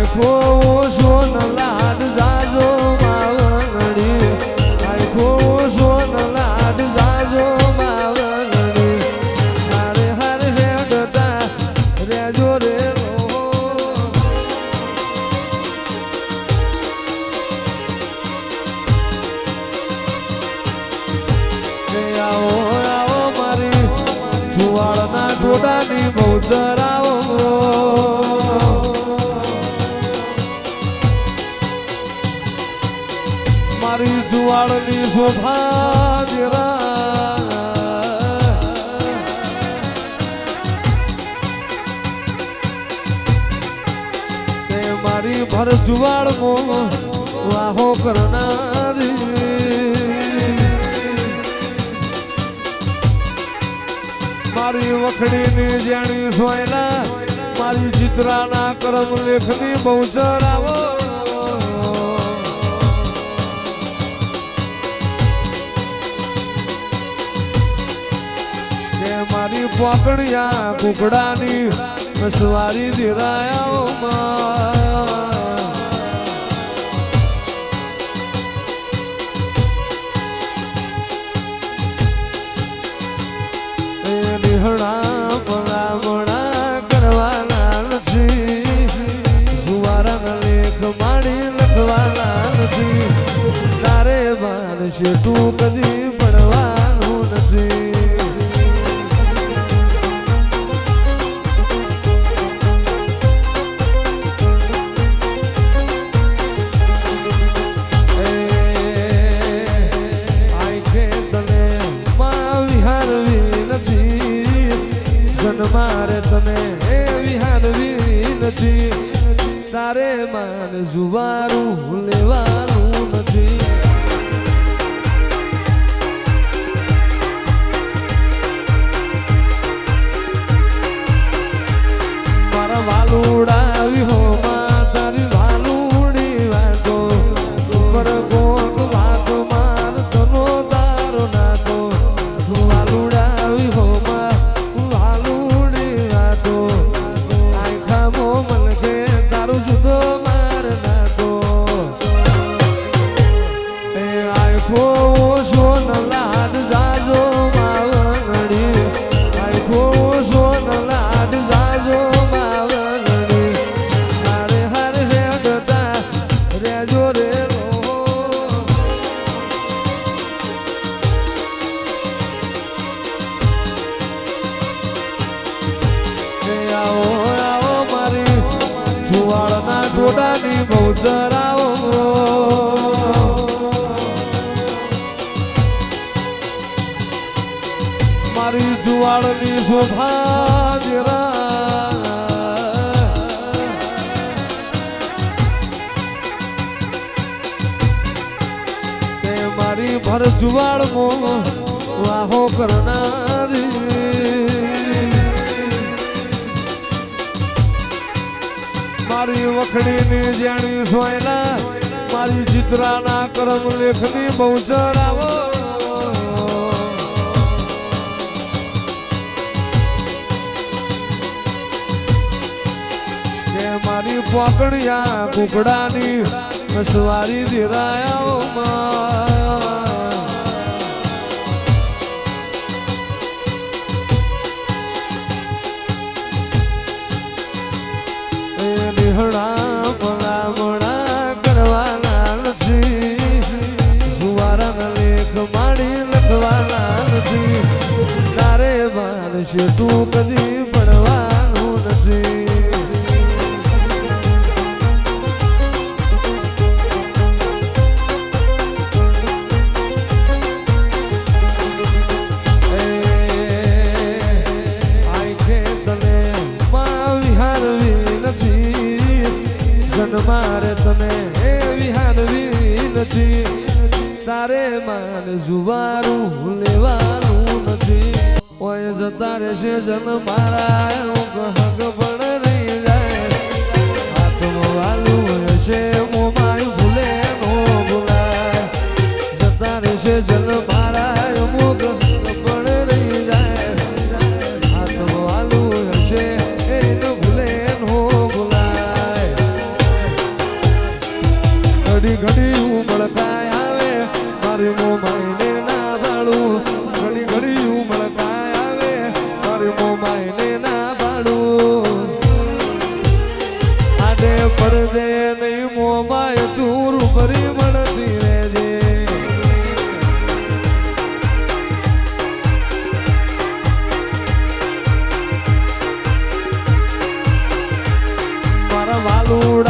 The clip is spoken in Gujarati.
આખો સોન લાડ જાજો માવડી આખો સોન લાડ જાજો માવડી મારે હર હેડતા રેજો રે આવો આવો મારી જુવાળના ટોડાની બહુચર આવો મારી જુવાળની શોભા જરા તે મારી ભર જુવાળ મો વાહો કરનારી મારી વખડીની જાણી સોયલા મારી ચિત્રાના કરમ લેખની બહુચર આવો મારી પોકડિયા કુકડાની મસવારી ધીરાયાઓમાં એ નિહણા ભલામણા કરવાના નથી સુવારના લેખ માડી લખવાના નથી તારે માનશે તું કદી પડવાનું નથી મારે તને વિહારવી નથી તારે માન જુવારું લેવાનું નથી મારા વાલુડા વિહોમાં તારી વાલુડી વાતો પર કોક વાતો માર તનો તારો નાતો વાલુડા વિહોમાં ટોડાની બહુચર આવો મારી જુવાળની શોભા જરા તે મારી ભર જુવાળ મો વાહો કરનારી મારી વખડીની જાણી સોયલા મારી ચિત્રાના કરમ લેખની બહુચર આવો કે મારી પોકડિયા કુકડાની મસવારી ધીરાયાઓમાં નિહણા ભલામણા કરવાના નથી સુવારના લેખ માડી લખવાના નથી તારે માનશે તું કદી પડવાનું નથી મારે તને વિહારવી નથી તારે માન જુવારું લેવાનું નથી ઓય જતા રહેશે જન મારા હક પણ રહી જાય હાથમાં વાલું હશે મોમાયું ભૂલે નો ભૂલાય જતા રહેશે જન મારા મુખ પણ રહી જાય હાથમાં વાલું હશે એ ભૂલે નો ભૂલાય ઘડી ઘડી ઉમળકાય આવે મારી મોમાઈને ના ભાડું ઘડી ઘડી ઉમળકાય આવે મારી મોમાઈને ના ભાડું આડે પડદે નહીં મોમાય તું રૂપરી મળતી રહેજે મારા વાલુડા